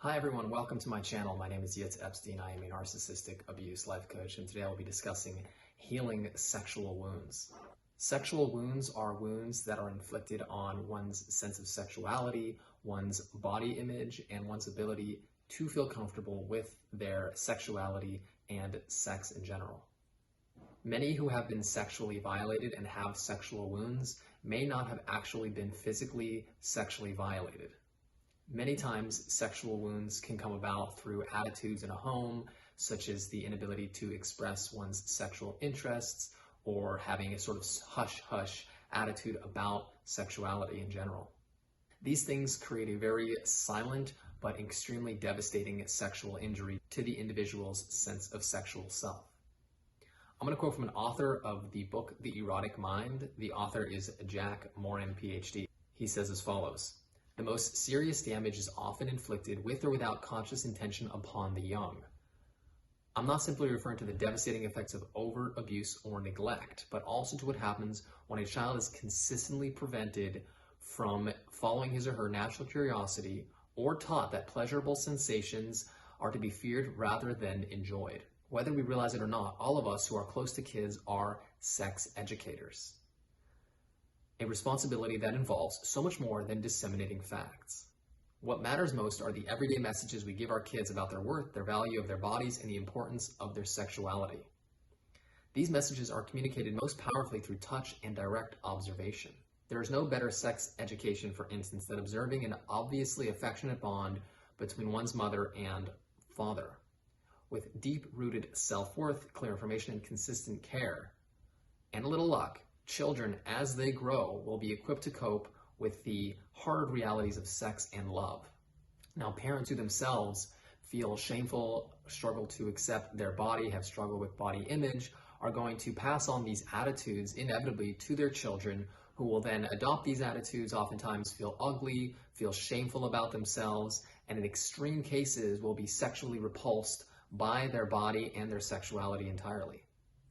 Hi everyone, welcome to my channel. My name is Yitz. I am a narcissistic abuse life coach, and today I will be discussing healing sexual wounds. Sexual wounds are wounds that are inflicted on one's sense of sexuality, one's body image, and one's ability to feel comfortable with their sexuality and sex in general. Many who have been sexually violated and have sexual wounds may not have actually been physically sexually violated. Many times, sexual wounds can come about through attitudes in a home, such as the inability to express one's sexual interests or having a sort of hush-hush attitude about sexuality in general. These things create a very silent but extremely devastating sexual injury to the individual's sense of sexual self. I'm going to quote from an author of the book, The Erotic Mind. The author is Jack Morin, PhD. He says as follows: "The most serious damage is often inflicted with or without conscious intention upon the young. I'm not simply referring to the devastating effects of overt abuse or neglect, but also to what happens when a child is consistently prevented from following his or her natural curiosity or taught that pleasurable sensations are to be feared rather than enjoyed. Whether we realize it or not, all of us who are close to kids are sex educators. A responsibility that involves so much more than disseminating facts. What matters most are the everyday messages we give our kids about their worth, their value of their bodies, and the importance of their sexuality. These messages are communicated most powerfully through touch and direct observation. There is no better sex education, for instance, than observing an obviously affectionate bond between one's mother and father. With deep-rooted self-worth, clear information, and consistent care, and a little luck, children, as they grow, will be equipped to cope with the hard realities of sex and love. Now, parents who themselves feel shameful, struggle to accept their body, have struggled with body image, are going to pass on these attitudes inevitably to their children, who will then adopt these attitudes, oftentimes feel ugly, feel shameful about themselves, and in extreme cases will be sexually repulsed by their body and their sexuality entirely.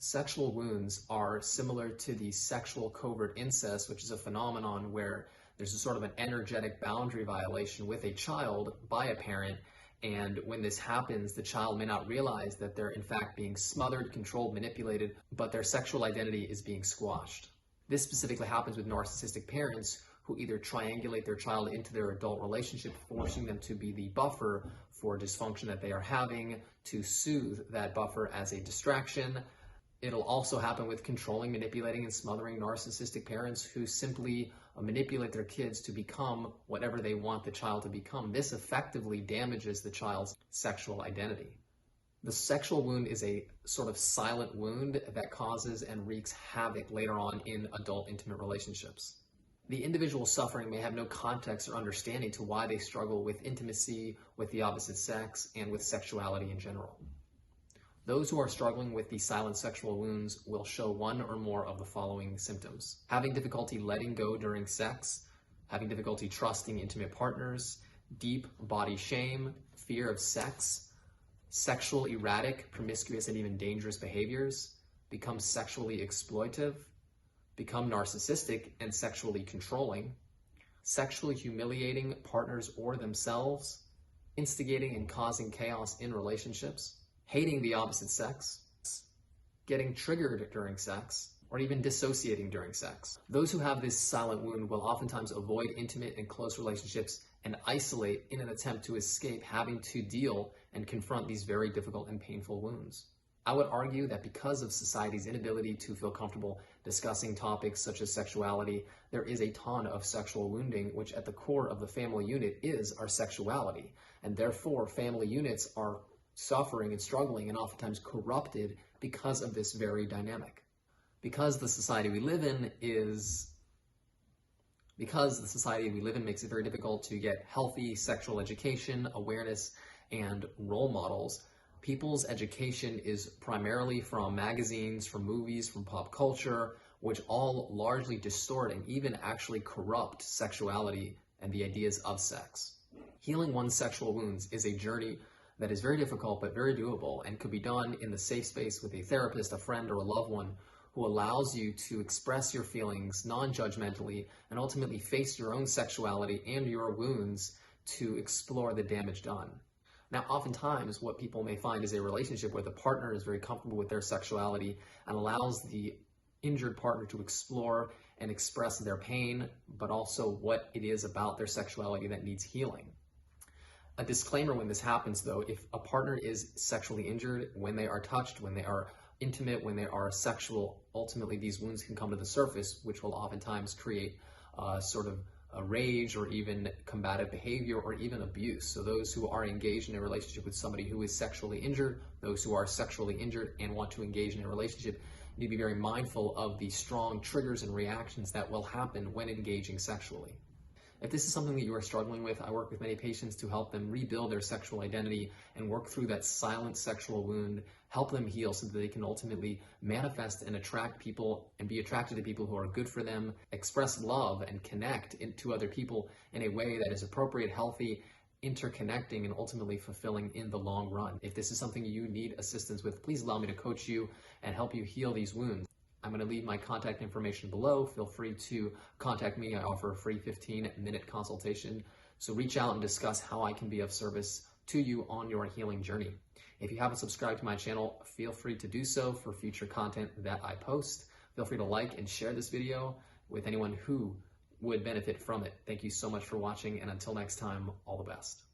Sexual wounds are similar to the sexual covert incest, which is a phenomenon where there's a sort of an energetic boundary violation with a child by a parent, and when this happens, the child may not realize that they're in fact being smothered, controlled, manipulated, but their sexual identity is being squashed. This specifically happens with narcissistic parents who either triangulate their child into their adult relationship, forcing them to be the buffer for dysfunction that they are having, to soothe that buffer as a distraction. It'll also happen with controlling, manipulating, and smothering narcissistic parents who simply manipulate their kids to become whatever they want the child to become. This effectively damages the child's sexual identity. The sexual wound is a sort of silent wound that causes and wreaks havoc later on in adult intimate relationships. The individual suffering may have no context or understanding to why they struggle with intimacy, with the opposite sex, and with sexuality in general. Those who are struggling with these silent sexual wounds will show one or more of the following symptoms: having difficulty letting go during sex, having difficulty trusting intimate partners, deep body shame, fear of sex, sexual erratic, promiscuous, and even dangerous behaviors, become sexually exploitive, become narcissistic and sexually controlling, sexually humiliating partners or themselves, instigating and causing chaos in relationships, hating the opposite sex, getting triggered during sex, or even dissociating during sex. Those who have this silent wound will oftentimes avoid intimate and close relationships and isolate in an attempt to escape having to deal and confront these very difficult and painful wounds. I would argue that because of society's inability to feel comfortable discussing topics such as sexuality, there is a ton of sexual wounding, which at the core of the family unit is our sexuality. And therefore, family units are suffering and struggling and oftentimes corrupted because of this very dynamic. Because the society we live in makes it very difficult to get healthy sexual education, awareness, and role models, people's education is primarily from magazines, from movies, from pop culture, which all largely distort and even actually corrupt sexuality and the ideas of sex. Healing one's sexual wounds is a journey that is very difficult but very doable, and could be done in the safe space with a therapist, a friend, or a loved one who allows you to express your feelings non-judgmentally and ultimately face your own sexuality and your wounds to explore the damage done. Now, oftentimes, what people may find is a relationship where the partner is very comfortable with their sexuality and allows the injured partner to explore and express their pain, but also what it is about their sexuality that needs healing. A disclaimer when this happens, though: if a partner is sexually injured, when they are touched, when they are intimate, when they are sexual, ultimately these wounds can come to the surface, which will oftentimes create sort of a rage or even combative behavior or even abuse. So those who are engaged in a relationship with somebody who is sexually injured, those who are sexually injured and want to engage in a relationship, need to be very mindful of the strong triggers and reactions that will happen when engaging sexually. If this is something that you are struggling with, I work with many patients to help them rebuild their sexual identity and work through that silent sexual wound, help them heal so that they can ultimately manifest and attract people and be attracted to people who are good for them, express love and connect to other people in a way that is appropriate, healthy, interconnecting, and ultimately fulfilling in the long run. If this is something you need assistance with, please allow me to coach you and help you heal these wounds. I'm going to leave my contact information below. Feel free to contact me. I offer a free 15-minute consultation. So reach out and discuss how I can be of service to you on your healing journey. If you haven't subscribed to my channel, feel free to do so for future content that I post. Feel free to like and share this video with anyone who would benefit from it. Thank you so much for watching, and until next time, all the best.